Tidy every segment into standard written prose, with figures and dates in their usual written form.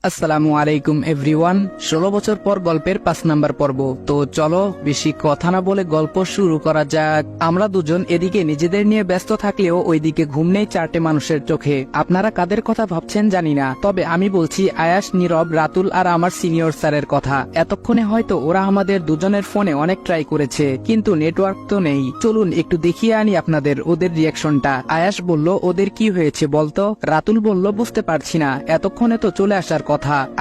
আসসালামু আলাইকুম এভরিওয়ান। 16 বছর পর গল্পের 5 নাম্বার পর্ব। তো চলো বেশি কথা না বলে গল্প শুরু করা যাক। আমরা দুজন এদিকে নিজেদের নিয়ে ব্যস্ত থাকলেও ওইদিকে ঘুম নেই 4টে মানুষের চোখে। আপনারা কাদের কথা ভাবছেন জানি না, তবে আমি বলছি আয়াস, নীরব, রাতুল আর আমার সিনিয়র স্যারের কথা। এতক্ষণে হয়তো ওরা আমাদের দুজনের ফোনে অনেক ট্রাই করেছে, কিন্তু নেটওয়ার্ক তো নেই। চলুন একটু দেখিয়ে আনি আপনাদের ওদের রিয়াকশনটা। আয়াস বলল, ওদের কি হয়েছে বলতো? রাতুল বলল, বুঝতে পারছি না, এতক্ষণে তো চলে আসার কথা।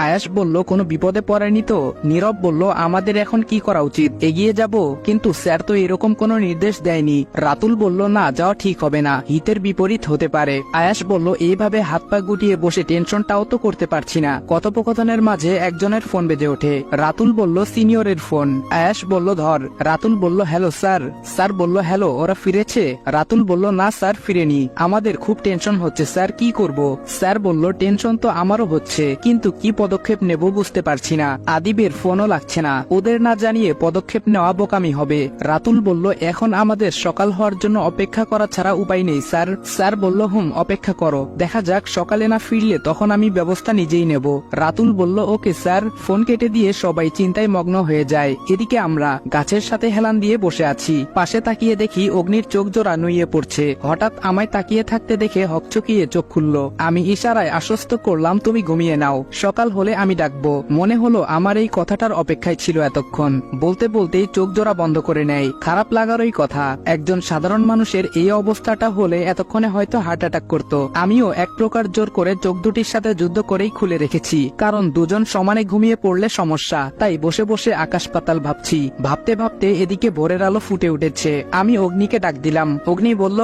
আয়াস বলল, কোনো বিপদে পড়েনি তো? নীরব বলল, আমাদের এখন কি করা উচিত? এগিয়ে যাব? কিন্তু স্যার তো এরকম কোনো নির্দেশ দেয়নি। রাতুল বলল, না, যাওয়া ঠিক হবে না, হিতের বিপরীত হতে পারে। আয়াস বলল, এইভাবে হাত পা গুটিয়ে বসে টেনশনটাও তো করতে পারছি না। কথোপকথনের মাঝে একজনের ফোন বেজে ওঠে। রাতুল বলল, সিনিয়রের ফোন। আয়াস বলল, ধর। রাতুল বলল, হ্যালো স্যার। স্যার বলল, হ্যালো, ওরা ফিরেছে? রাতুল বলল, না স্যার, ফিরেনি। আমাদের খুব টেনশন হচ্ছে স্যার, কি করব? স্যার বলল, টেনশন তো আমারও হচ্ছে, কিন্তু কি পদক্ষেপ নেব বুঝতে পারছি না। আদিবের ফোনও লাগছে না, ওদের না জানিয়ে পদক্ষেপ নেওয়া বোকামি হবে। রাতুল বলল, এখন আমাদের সকাল হওয়ার জন্য অপেক্ষা করা ছাড়া উপায় নেই স্যার। স্যার বলল, অপেক্ষা করো, দেখা যাক, সকালে না ফিরলে তখন আমি ব্যবস্থা নিজেই নেব। রাতুল বলল, ওকে স্যার। ফোন কেটে দিয়ে সবাই চিন্তায় মগ্ন হয়ে যায়। এদিকে আমরা গাছের সাথে হেলান দিয়ে বসে আছি। পাশে তাকিয়ে দেখি অগ্নির চোখ জোড়া নুইয়ে পড়ছে। হঠাৎ আমায় তাকিয়ে থাকতে দেখে হকচকিয়ে চোখ খুলল। আমি ইশারায় আশ্বস্ত করলাম, তুমি ঘুমিয়ে নাও, সকাল হলে আমি ডাকবো। মনে হলো আমার এই কথাটার অপেক্ষায় ছিল এতক্ষণ। বলতে বলতেই চোখ জোড়া বন্ধ করে নেয়। খারাপ লাগারই কথা, একজন সাধারণ মানুষের এই অবস্থাটা হলে এতক্ষণে হয়তো হার্ট অ্যাটাক করত। আমিও এক প্রকার জোর করে চোখ দুটির সাথে যুদ্ধ করেই খুলে রেখেছি, কারণ দুজন সমানে ঘুমিয়ে পড়লে সমস্যা। তাই বসে বসে আকাশ পাতাল ভাবছি। ভাবতে ভাবতে এদিকে ভোরের আলো ফুটে উঠেছে। আমি অগ্নিকে ডাক দিলাম। অগ্নি বলল,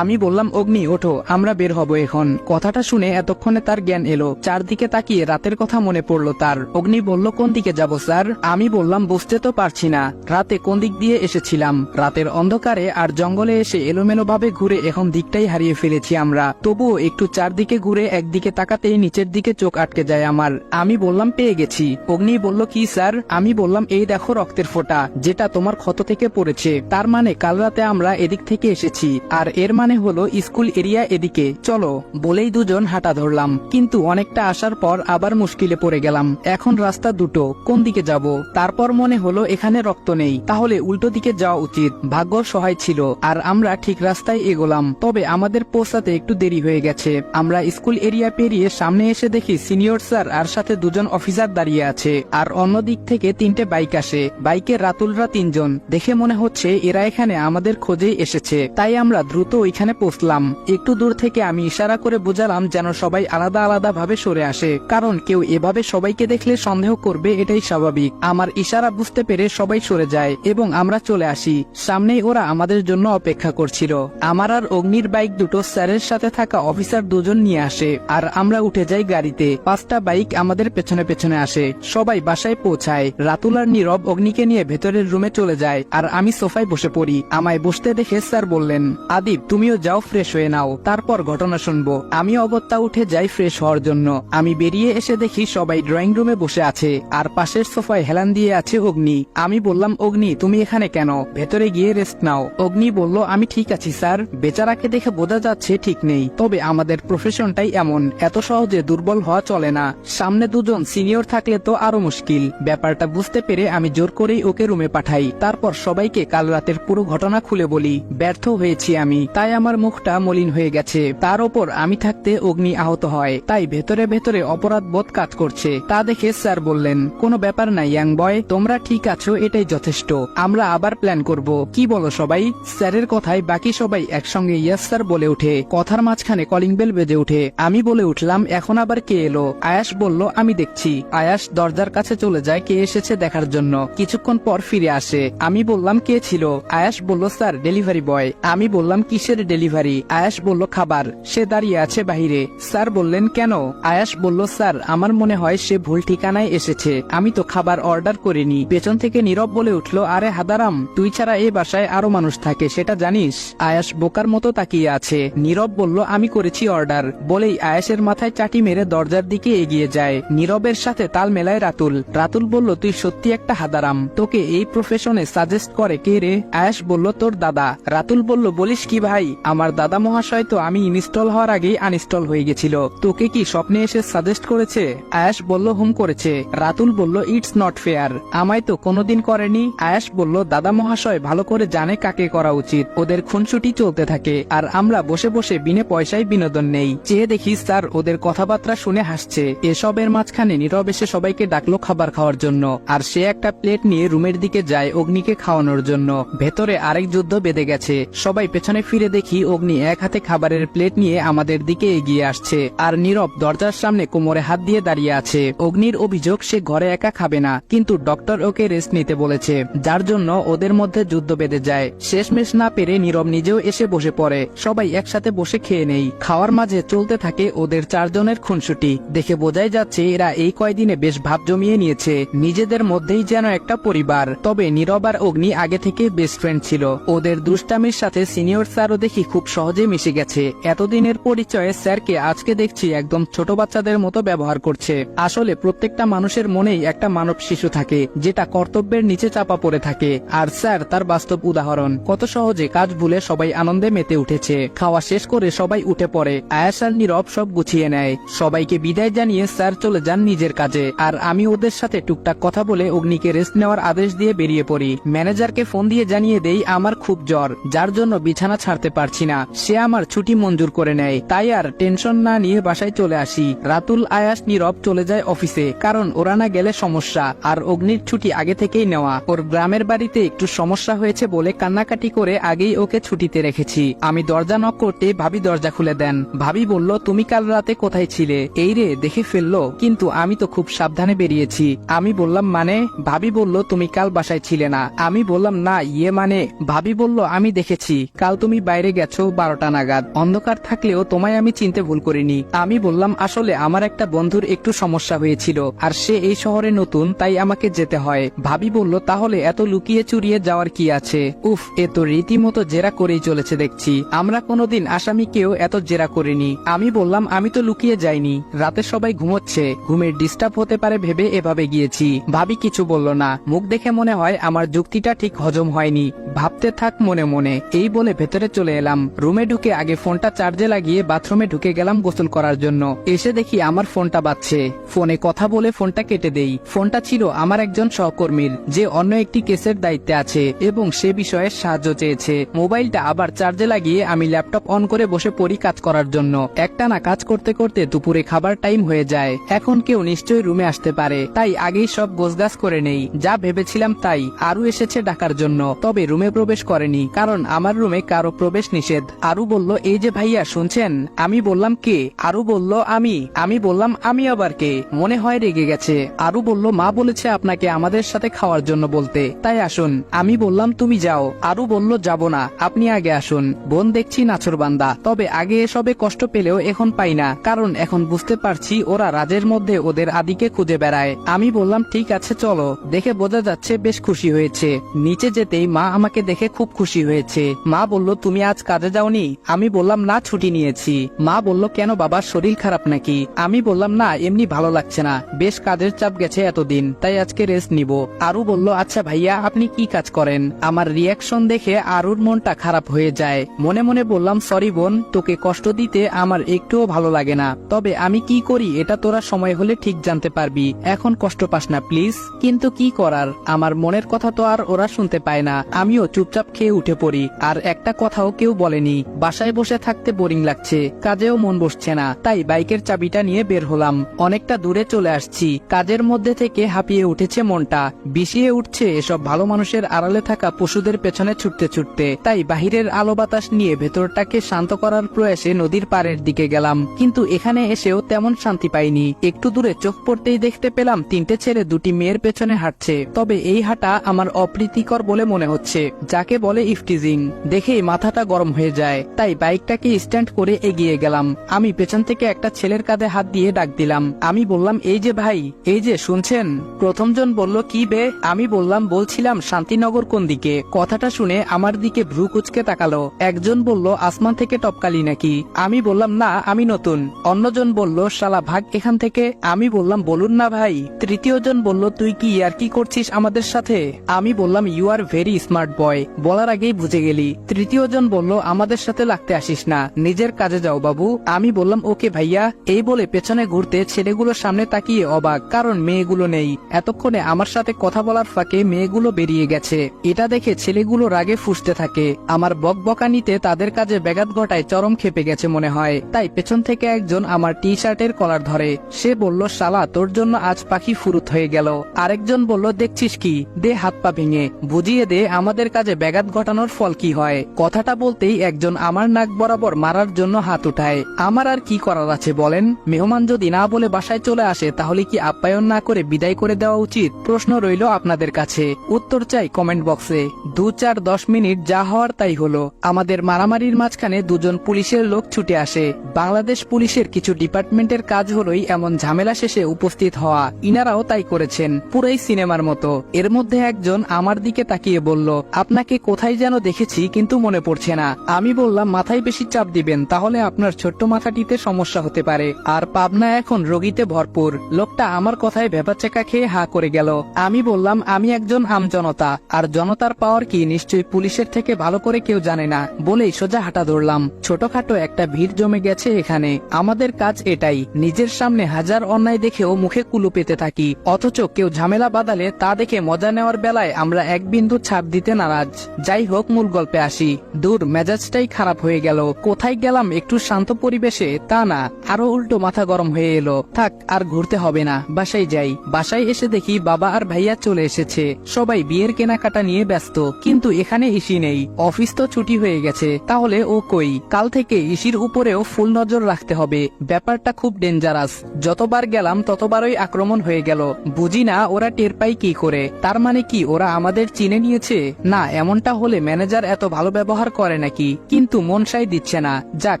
আমি বললাম, অগ্নি ওঠো, আমরা বের হব এখন। কথাটা শুনে এতক্ষণে তার জ্ঞান এলো। চারদিকে তাকিয়ে রাতের কথা মনে পড়লো তার। অগ্নি বলল, কোন দিকে যাব স্যার? আমি বললাম, বুঝতে তো পারছি না, রাতে কোন দিক দিয়ে এসেছিলাম। রাতের অন্ধকারে আর জঙ্গলে এসে এলোমেলো ভাবে ঘুরে এখন দিকটাই হারিয়ে ফেলেছি আমরা। তবুও একটু চারদিকে ঘুরে একদিকে তাকাতেই নিচের দিকে চোখ আটকে যায় আমার। আমি বললাম, পেয়ে গেছি। অগ্নি বলল, কি স্যার? আমি বললাম, এই দেখো রক্তের ফোঁটা, যেটা তোমার ক্ষত থেকে পড়েছে। তার মানে কাল রাতে আমরা এদিক থেকে এসেছি, আর এর মানে হলো স্কুল এরিয়া এদিকে। চলো বলেই দুজন হাঁটা ধরলাম, কিন্তু অনেকটা আসার পর আবার মুশকিলে পড়ে গেলাম। এখন রাস্তা দুটো, কোন দিকে যাব? তারপর মনে হলো এখানে রক্ত নেই, তাহলে উল্টো দিকে যাওয়া উচিত। ভাগ্য সহায় ছিল আর আমরা ঠিক রাস্তায় এগোলাম। তবে আমাদের পৌঁছাতে একটু দেরি হয়ে গেছে। আমরা স্কুল এরিয়া পেরিয়ে সামনে এসে দেখি সিনিয়র স্যার আর সাথে দুজন অফিসার দাঁড়িয়ে আছে, আর অন্য দিক থেকে 3টে বাইক আসে। বাইকে রাতুলরা 3 জন। দেখে মনে হচ্ছে এরা এখানে আমাদের খোঁজেই এসেছে। তাই আমরা দ্রুত ওইখানে পৌঁছলাম। একটু দূর থেকে আমি ইশারা করে বোঝালাম যেন সবাই আলাদা আলাদা ভাবে সরে আসে, কারণ কেউ এভাবে সবাইকে দেখলে সন্দেহ করবে, এটাই স্বাভাবিক। আমার ইশারা বুঝতে পেরে সবাই সরে যায় এবং আমরা চলে আসি। সামনেই ওরা আমাদের জন্য অপেক্ষা করছিল। আমার আর অগ্নির বাইক দুটো স্যারের সাথে থাকা অফিসার 2 জন নিয়ে আসে, আর আমরা উঠে যাই গাড়িতে। 5টা বাইক আমাদের পেছনে পেছনে আসে। সবাই বাসায় পৌঁছায়। রাতুল আর নীরব অগ্নিকে নিয়ে ভেতরের রুমে চলে যায়, আর আমি সোফায় বসে পড়ি। আমায় বসতে দেখে স্যার বললেন, আদিব, তুমিও যাও, ফ্রেশ হয়ে নাও, তারপর ঘটনা শুনবো। আমি অগত্যা উঠে যাই ফ্রেশ হওয়ার জন্য। আমি বেরিয়ে এসে দেখি সবাই ড্রয়িং রুমে বসে আছে, আর পাশের সোফায় হেলান দিয়ে আছে অগ্নি। আমি বললাম, অগ্নি, তুমি এখানে কেন? ভেতরে গিয়ে রেস্ট নাও। অগ্নি বলল, আমি ঠিক আছি স্যার। বেচারাকে দেখে বোঝা যাচ্ছে ঠিক নেই, তবে আমাদের প্রফেশনটাই এমন, এত সহজে দুর্বল হওয়া চলে না। সামনে 2 জন সিনিয়র থাকলে তো আরো মুশকিল। ব্যাপারটা বুঝতে পেরে আমি জোর করেই ওকে রুমে পাঠাই। তারপর সবাইকে কাল রাতের পুরো ঘটনা খুলে বলি। ব্যর্থ হয়েছি আমি, তাই আমার মুখটা মলিন হয়ে গেছে। তার ওপর আমি থাকতে অগ্নি আহত হয়, তাই ভেতরে ভেতরে অপরাধ বোধ কাজ করছে। তা দেখে স্যার বললেন, কোনো ব্যাপার নাই ইয়াং বয়, তোমরা ঠিক আছো, এটাই যথেষ্ট। আমরা আবার প্ল্যান করব, কি বলো সবাই? স্যারের কথায় বাকি সবাই একসঙ্গে ইয়েস স্যার বলে উঠে। কথার মাঝখানে কলিং বেল বেজে উঠে। আমি বলে উঠলাম, এখন আবার কে এলো? আয়াস বলল, আমি দেখছি। আয়াস দরজার কাছে চলে যায় কে এসেছে দেখার জন্য। কিছুক্ষণ পর ফিরে আসে। আমি বললাম, কে ছিল? আয়াস বলল, স্যার, ডেলিভারি বয়। আমি বললাম, কিসের ডেলিভারি? আয়াস বলল, খাবার। সে দাঁড়িয়ে আছে বাহিরে। স্যার বললেন, কেন? আয়াস বলল, স্যার, আমার মনে হয় সে ভুল ঠিকানায় এসেছে, আমি তো খাবার অর্ডার করিনি। পেছন থেকে নীরব বলে উঠল, আরে হাদারাম, তুই ছাড়া এই বাসায় আরো মানুষ থাকে, সেটা জানিস? আয়াস বোকার মতো তাকিয়ে আছে। নীরব বলল, আমি করেছি অর্ডার। বলেই আয়াসের মাথায় চাটি মেরে দরজার দিকে এগিয়ে যায়। নীরবের সাথে তাল মেলায় রাতুল। রাতুল বলল, তুই সত্যি একটা হাদারাম, তোকে এই প্রফেশনে সাজেস্ট করে কে রে? আয়াস বলল, তোর দাদা। রাতুল বলল, বলিস কি ভাই? আমার দাদা মহাশয় তো আমি ইনস্টল হওয়ার আগেই আনইনস্টল হয়ে গেছিল। তোকে কি স্বপ্নে এসে সাজেস্ট করেছে? আয়াস বলল হুম করেছে। রাতুল বলল ইটস নট ফেয়ার, আমায় তো কোনোদিন করেনি। আয়াস বলল দাদা মহাশয় ভালো করে জানে কাকে করা উচিত। ওদের খুনসুটি চলতে থাকে আর আমরা বসে বসে বিনে পয়সায় বিনোদন নেই। চেয়ে দেখি স্যার ওদের কথাবার্তা শুনে হাসছে। এসবের মাঝখানে নীরব এসে সবাইকে ডাকলো খাবার খাওয়ার জন্য, আর সে একটা প্লেট নিয়ে রুমের দিকে যায় অগ্নিকে খাওয়ানোর জন্য। ভেতরে আরেক যুদ্ধ বেঁধে গেছে। সবাই পেছনে ফিরে দেখি অগ্নি এক হাতে খাবারের প্লেট নিয়ে আমাদের দিকে এগিয়ে আসছে, আর নীরব দরজার সামনে কোমরে হাত দিয়ে দাঁড়িয়ে আছে। অগ্নির অভিযোগ সে ঘরে একা খাবে না, কিন্তু ডক্টর ওকে রেস্ট নিতে বলেছে, যার জন্য ওদের মধ্যে যুদ্ধ বেঁধে যায়। শেষমেশ না পেরে নীরব নিজেও এসে বসে পড়ে। সবাই একসাথে বসে খেয়ে নেই। খাওয়ার মাঝে চলতে থাকে ওদের চারজনের খুনসুটি। দেখে বোঝাই যাচ্ছে এরা এই কয়দিনে বেশ ভাব জমিয়ে নিয়েছে, নিজেদের মধ্যেই যেন একটা পরিবার। তবে নীরব আর অগ্নি আগে থেকে বেস্ট ফ্রেন্ড ছিল। ওদের দুষ্টামির সাথে সিনিয়র স্যারও দেখি খুব সহজে মিশে গেছে। এতদিনের পরিচয়ে স্যারকে আজকে দেখছি একদম ছোট বাচ্চাদের মতো ব্যবহার করছে। আসলে প্রত্যেকটা মানুষের মনেই একটা মানব শিশু থাকে, যেটা কর্তব্যের নিচে চাপা পড়ে থাকে, আর স্যার তার বাস্তব উদাহরণ। কত সহজে কাজ ভুলে সবাই আনন্দে মেতে উঠেছে। খাওয়া শেষ করে সবাই উঠে পড়ে। আয়াস আর নীরব সব গুছিয়ে নেয়। সবাইকে বিদায় জানিয়ে স্যার চলে যান নিজের কাজে, আর আমি ওদের সাথে টুকটাক কথা বলে অগ্নিকে রেস্ট নেওয়ার আদেশ দিয়ে বেরিয়ে পড়ি। ম্যানেজারকে ফোন দিয়ে জানিয়ে দেই আমার খুব জ্বর, যার জন্য বিছানা ছাড়তে পারছি না। সে আমার ছুটি মঞ্জুর করে নেয়। তাই আর টেনশন না নিয়ে বাসায় চলে আসি। রাতুল, আয়াস, নীরব চলে যায় অফিসে, কারণ ওরা না গেলে সমস্যা। আর অগ্নির ছুটি আগে থেকেই নেওয়া। ওর গ্রামের বাড়িতে একটু সমস্যা হয়েছে বলে কান্নাকাটি করে আগেই ওকে ছুটিতে রেখেছি। আমি দরজা নক করতে ভাবি দরজা খুলে দেন। ভাবি বলল তুমি কাল রাতে কোথায় ছিলে? এই রে দেখে ফেললো, কিন্তু আমি তো খুব সাবধানে বেরিয়েছি। আমি বললাম মানে? ভাবি বলল তুমি কাল বাসায় ছিলে না। আমি বললাম না মানে। ভাবি বলল আমি দেখেছি কাল তুমি বাইরে গেছো 12টা নাগাদ, অন্ধকার থাকলেও তোমায় আমি চিনতে ভুল করিনি। আমি বললাম আসলে আমার একটা বন্ধুর একটু সমস্যা হয়েছিল, আর সে এই শহরে নতুন, তাই আমাকে যেতে হয়। ভাবি বলল তাহলে এত লুকিয়ে চুরিয়ে যাওয়ার কি আছে? উফ, এ তো রীতিমতো জেরা করেই চলেছে দেখছি। আমরা কোনোদিন আসামিকেও এত জেরা করিনি। আমি বললাম আমি তো লুকিয়ে যাইনি, রাতে সবাই ঘুমোচ্ছে, ঘুমের ডিস্টার্ব হতে পারে ভেবে এভাবে গিয়েছি। ভাবি কিছু বলল না। মুখ দেখে মনে হয় আমার যুক্তিটা ঠিক হজম হয়নি। ভাবতে থাক মনে মনে, এই বলে ভেতরে চলে এলাম। রুমে ঢুকে আগে ফোনটা চার্জে লাগিয়ে বাথরুমে ঢুকে গেলাম গোসল করার জন্য। এসে দেখি আমার ফোনটা বাজছে। ফোনে কথা বলে ফোনটা কেটে দেই। ফোনটা ছিল আমার একজন সহকর্মীর, যে অন্য একটি কেসের দায়িত্বে আছে এবং সে বিষয়ে সাহায্য চেয়েছে। মোবাইলটা আবার চার্জে লাগিয়ে আমি ল্যাপটপ অন করে বসে পড়ি কাজ করার জন্য। একটানা কাজ করতে করতে দুপুরে খাবার টাইম হয়ে যায়। এখন কেউ নিশ্চয়ই রুমে আসতে পারে, তাই আগেই সব গোছগাছ করে নেই। যা ভেবেছিলাম তাই। আরু এসেছে ডাকার জন্য, তবে রুমে প্রবেশ করেনি, কারণ আমার রুমে কারো প্রবেশ নিষেধ। আরু বলল এই যে ভাইয়া শুনছেন? আমি বললাম কে? আরু বলল আমি বললাম আমি আবার কে? মনে হয় রেগে গেছে। আরু বলল মা বলেছে আপনাকে আমাদের সাথে খাওয়ার জন্য বলতে, তাই আসুন। আমি বললাম তুমি যাও। আরু বলল যাব না, আপনি আগে আসুন। বোন দেখছি নাছরবান্দা, তবে আগে এসবে কষ্ট পেলেও এখন পাই না, কারণ এখন বুঝতে পারছি ওরা রাজের মধ্যে ওদের আদিকে খুঁজে বেড়ায়। আমি বললাম ঠিক আছে চলো। দেখে বোঝা যাচ্ছে বেশ খুশি হয়েছে। নিচে যেতেই মা আমাকে দেখে খুব খুশি হয়েছে। মা বলল তুমি আজ কাজে যাওনি? আমি বললাম না, ছুটি নিয়েছি। মা বলল কেন বাবার শরীর খারাপ নাকি? আমি বললাম না, এমনি ভালো লাগছে না, বেশ কাজের চাপ গেছে এতদিন, তাই আজকে রেস্ট নিব। আরু বলল আচ্ছা ভাইয়া আপনি কি কাজ করেন? আমার রিয়াকশন দেখে আরুর মনটা খারাপ হয়ে যায়। মনে মনে বললাম সরি বোন, তোকে কষ্ট দিতে আমার একটুও ভালো লাগে না, তবে আমি কি করি এটা তোরা সময় হলে ঠিক জানতে পারবি। এখন কষ্ট পাস না প্লিজ। কিন্তু কি করার, আমার মনের কথা তো আর ওরা শুনতে পায় না। আমিও চুপচাপ খেয়ে উঠে পড়ি, আর একটা কথাও কেউ বলেনি। বাসায় বসে থাকতে বোরিং লাগছে, কাজেও মন বসছে না, তাই বাইকের চাবিটা নিয়ে বের হলাম। অনেকটা দূরে চলে আসছি। কাজের মধ্যে থেকে হাঁপিয়ে উঠেছে মনটা, বিষিয়ে উঠছে এসব ভালো মানুষের আড়ালে থাকা পশুদের পেছনে ছুটতে ছুটতে। তাই বাহিরের আলো বাতাস নিয়ে ভেতরটাকে শান্ত করার প্রয়াসে নদীর পাড়ের দিকে গেলাম, কিন্তু এখানে এসেও তেমন শান্তি পাইনি। একটু দূরে চোখ পড়তেই দেখতে পেলাম 3টে ছেলে 2টি মেয়ের পেছনে হাঁটছে। তবে এই হাঁটা আমার অপ্রীতিকর বলে মনে হচ্ছে, যাকে বলে ইফটিজিং। দেখেই মাথাটা গরম হয়ে যায়, তাই বাইকটাকে স্ট্যান্ড করে এগিয়ে গেলাম। আমি পেছন থেকে একটা ছেলের কাঁধে হাত দিয়ে ডাক দিলাম। আমি বললাম এই যে ভাই, এই যে শুনছেন? প্রথমজন বলল কি বে? আমি বললাম বলছিলাম শান্তিনগর কোন দিকে? কথাটা শুনে আমার দিকে ভ্রু কুচকে তাকালো। একজন বলল আসমান থেকে টপকালি নাকি? আমি বললাম না, আমি নতুন। অন্যজন বলল শালা ভাগ এখান থেকে। আমি বললাম বলুন না ভাই। তৃতীয় জন বলল তুই কি আর কি করছিস আমাদের সাথে? আমি বললাম you are very smart boy, বলার আগেই বুঝে গেলি। তৃতীয় জন বলল আমাদের সাথে লাগতে আসিস না, নিজের কাজে যাও বাবু। আমি বললাম ওকে ভাইয়া। এই বলে পেছনে পেছনে ঘুরতে ছেলেগুলোর সামনে তাকিয়ে অবাক, কারণ মেয়েগুলো নেই। এতক্ষণে আমার সাথে কথা বলার ফাঁকে মেয়েগুলো বেরিয়ে গেছে। এটা দেখে ছেলেগুলো রাগে ফুঁসতে থাকে। আমার বকবকানিতে তাদের কাজে ব্যাঘাত ঘটায় চরম খেপে গেছে মনে হয়। তাই পেছন থেকে একজন আমার টি শার্টের কলার ধরে। সে বলল, শালা তোর জন্য আজ পাখি ফুরুত হয়ে গেল। আরেকজন বলল, দেখছিস কি, দে হাত পা ভেঙে, বুঝিয়ে দে আমাদের কাজে ব্যাঘাত ঘটানোর ফল কি হয়। কথাটা বলতেই একজন আমার নাক বরাবর মারার জন্য হাত উঠায়। আমার আর কি করার আছে বলেন? মেহমান যদি না বলে বাসায় চলে আসে তাহলে কি আপ্যায়ন না করে বিদায় করে দেওয়া উচিত? প্রশ্ন রইল আপনাদের কাছে, উত্তর চাই কমেন্ট বক্সে। 2-4-10 মিনিট যা হওয়ার তাই হলো। আমাদের মারামারির মাঝখানে দুজন পুলিশের লোক ছুটে আসে। বাংলাদেশ পুলিশের কিছু ডিপার্টমেন্টের কাজ হলোই এমন ঝামেলা শেষে উপস্থিত হওয়া। ইনারাও তাই করেছেন, পুরোই সিনেমার মতো। এর মধ্যে একজন আমার দিকে তাকিয়ে বলল, আপনাকে কোথায় যেন দেখেছি কিন্তু মনে পড়ছে না। আমি বললাম, মাথায় বেশি চাপ দিবেন, তাহলে আপনার ছোট্ট মাথাটিতে সমস্যা হতে পারে। আর পাবনা এখন রোগীতে ভরপুর। লোকটা আমার কথায় ভেবাচেকা খেয়ে হা করে গেল। আমি বললাম, আমি একজন আমজনতা, আর জনতার পাওয়ার কি নিশ্চয়ই পুলিশের থেকে ভালো করে কেউ জানে না। বলেই সোজা হাঁটা ধরলাম। ছোটখাটো একটা ভিড় জমে গেছে এখানে। আমাদের কাজ এটাই, নিজের সামনে হাজার অন্যায় দেখেও মুখে কুলু পেতে থাকি, অথচ কেউ ঝামেলা বাঁধালে তা দেখে মজা নেওয়ার বেলায় আমরা এক বিন্দু ছাড় দিতে নারাজ। যাই হোক, মূল গল্পে আসি। দূর, মেজাজটাই খারাপ হয়ে গেল। কোথায় গেলাম একটু শান্ত পরিবেশে, তা না, আরো উল্টো মাথা গরম হয়ে এলো। থাক, আর ঘুরতে হবে না, বাসায় যাই। বাসায় এসে দেখি বাবা আর ভাইয়া চলে এসেছে। সবাই বিয়ের কেনাকাটা নিয়ে ব্যস্ত, কিন্তু এখানে ইসি নেই। অফিস তো ছুটি হয়ে গেছে, তাহলে ও কই? কাল থেকে ইসির উপরেও ফুল নজর রাখতে হবে। ব্যাপারটা খুব ডেঞ্জারাস। যতবার গেলাম ততবারই আক্রমণ হয়ে গেল। বুঝি না ওরা টের পাই কি করে। তার মানে কি ওরা আমাদের চিনে নিয়েছে? না, এমনটা হলে ম্যানেজার এত ভালো ব্যবহার করে নাকি? কিন্তু মন সাই দিচ্ছে না। যাক,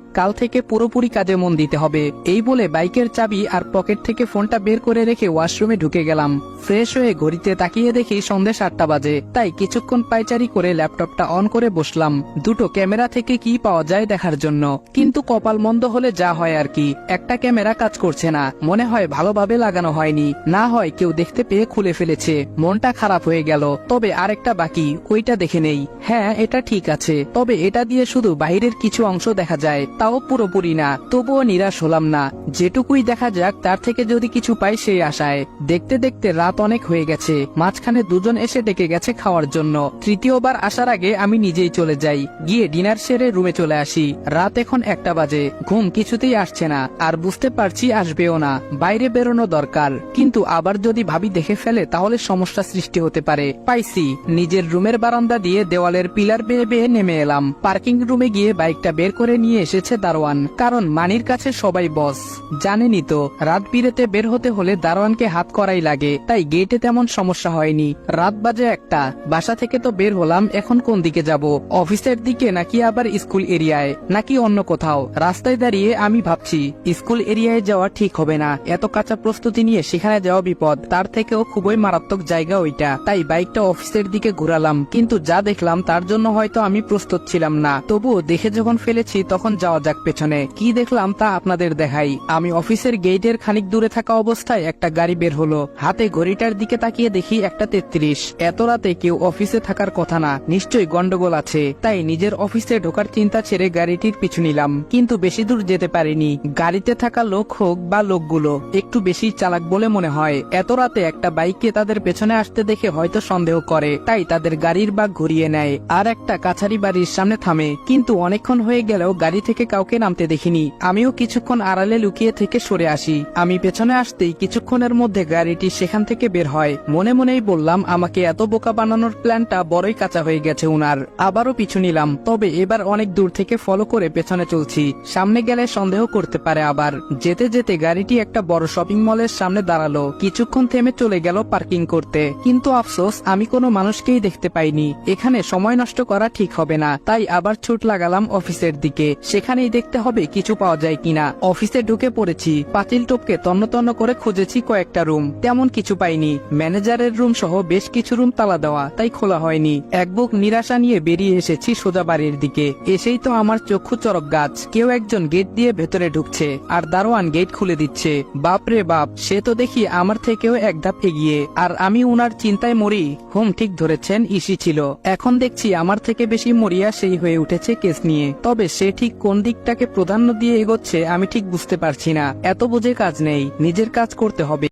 কাল থেকে পুরোপুরি কাজে মন দিতে হবে। এই বলে বাইকের চাবি আর পকেট থেকে ফোনটা বের করে রেখে ওয়াশরুমে ঢুকে গেলাম। ফ্রেশ হয়ে ঘড়িতে তাকিয়ে দেখি সন্ধ্যে 7টা বাজে। তাই কিছুক্ষণ পায়চারি করে ল্যাপটপটা অন করে বসলাম, দুটো ক্যামেরা থেকে কি পাওয়া যায় দেখার জন্য। কিন্তু কপাল মন্দ হলে যা হয় আর কি, একটা ক্যামেরা কাজ করছে না। মনে হয় ভালোভাবে লাগানো হয়নি, না হয় কেউ দেখতে পেয়ে খুলে ফেলেছে। মনটা খারাপ হয়ে গেল। তবে আরেকটা বাকি, ওইটা দেখে নেই। হ্যাঁ, এটা ঠিক আছে, তবে এটা দিয়ে শুধু বাইরের কিছু অংশ দেখা যায়, তাও পুরোপুরি না। তবুও নিরাশ হলাম না। যেটুকুই দেখা যাক তার থেকে যদি কিছু পাই সেই আশায়। দেখতে দেখতে রাত অনেক হয়ে গেছে। মাঝখানে দুজন এসে ডেকে গেছে খাওয়ার জন্য। তৃতীয়বার আসার আগে আমি নিজেই চলে যাই। গিয়ে ডিনার সেরে রুমে চলে আসি। রাত এখন 1টা বাজে। ঘুম কিছুতেই আসছে না, আর বুঝতে পারছি আসবেও না। বাইরে বেরোনো দরকার, কিন্তু আবার যদি ভাবি দেখে ফেলে তাহলে সমস্যা সৃষ্টি হতে পারে। পাইছি, নিজের রুমের বারান্দা দিয়ে দেওয়ালের পিলার বেয়ে বেয়ে নেমে এলাম। পার্কিং রুমে গিয়ে বাইকটা বের করে নিয়ে এসেছে দারোয়ান, কারণ মানির কাছে সবাই বস। জানেনই তো, রাত বিরেতে বের হতে হলে দারোয়ানকে হাত করাই লাগে, তাই গেটে তেমন সমস্যা হয়নি। রাত বাজে 1টা। বাসা থেকে তো বের হলাম, এখন কোন দিকে যাব? অফিসের দিকে নাকি আবার স্কুল এরিয়ায়, নাকি অন্য কোথাও? রাস্তায় দাঁড়িয়ে আমি ভাবছি স্কুল এরিয়ায় যাওয়া ঠিক হবে না। এত কাঁচা প্রস্তুতি নিয়ে সেখানে যাওয়া বিপদ। তার থেকেও খুবই মারাত্মক জায়গা ওইটা। তাই বাইকটা অফিসের দিকে ঘুরালাম, কিন্তু যা দেখলাম তার জন্য হয়তো আমি প্রস্তুত ছিলাম না। তবুও দেখে যখন ফেলেছি তখন যাওয়া যাক পেছনে। কি দেখলাম তা আপনাদের দেখাই। আমি অফিসের গেটের খানিক দূরে থাকা অবস্থায় একটা গাড়ি বের হলো। হাতে ঘড়িটার দিকে তাকিয়ে দেখি 1টা 33। এত রাতে কেউ অফিসে থাকার কথা না, নিশ্চয়ই গন্ডগোল আছে। তাই নিজের অফিসে ঢোকার চিন্তা ছেড়ে গাড়িটির পিছু নিলাম, কিন্তু বেশি দূর যেতে পারিনি। গাড়িতে থাকা লোক হোক বা লোকগুলো একটু বেশি চালাক বলে মনে হয়। এত রাতে একটা বাইককে তাদের পেছনে আসতে দেখে হয়তো সন্দেহ করে, তাই তাদের গাড়ির বাগ ঘুরিয়ে নেয় আর একটা কাছারি বাড়ির সামনে থামে। কিন্তু অনেকক্ষণ হয়ে গেলেও গাড়ি থেকে কাউকে নামতে দেখিনি। আমিও কিছুক্ষণ আড়ালে লুকিয়ে থেকে সরে আসি। আমি পেছনে আসতেই কিছুক্ষণের মধ্যে গাড়িটি সেখান থেকে বের হয়। মনে মনেই বললাম, আমাকে এত বোকা বানানোর প্ল্যানটা বড়ই কাঁচা হয়ে গেছে উনার। আবারও পিছু নিলাম, তবে এবার অনেক দূর থেকে ফলো করে পেছনে চলছি। সামনে গেলে সন্দেহ করতে পারে আবার। যেতে যেতে গাড়িটি একটা বড় শপিং মলের সামনে দাঁড়ালো। কিছুক্ষণ থেমে চলে গেল পার্কিং করতে, কিন্তু আফসোস আমি কোনো মানুষকেই দেখতে পাইনি। এখানে সময় নষ্ট করা ঠিক হবে না, তাই আবার ছুট লাগালাম অফিসের দিকে। সেখানেই দেখতে হবে কিছু পাওয়া যায় কিনা। অফিসে ঢুকে পড়েছি। পাতিল টপকে তন্ন তন্ন করে খুঁজেছি কয়েকটা রুম, তেমন কিছু পাইনি। ম্যানেজারের রুম সহ বেশ কিছু রুম তালা দেওয়া, তাই খোলা হয়নি। এক বুক নিরাশা নিয়ে বেরিয়ে এসেছি সোজা বাড়ির দিকে। এসেই তো আমার চক্ষু চরক গাছ। কেউ একজন গেট দিয়ে ভেতরে ঢুকছে, আর দারোয়ান গেট খুলে দিচ্ছে। বাপরে বাপ, সে তো দেখি আমার থেকেও এক ধাপ এগিয়ে। আর আমি উনার চিন্তায় মরি। হুম, ঠিক ধরেছেন, ইসি ছিল। এখন দেখছি আমার থেকে বেশি মরিয়া সেই হয়ে উঠেছে কেস নিয়ে। তবে সে ঠিক কোন দিকটাকে প্রাধান্য দিয়ে এগোচ্ছে আমি ঠিক বুঝতে পারছি না। এত বুঝে কাজ নেই, নিজের কাজ করতে হবে।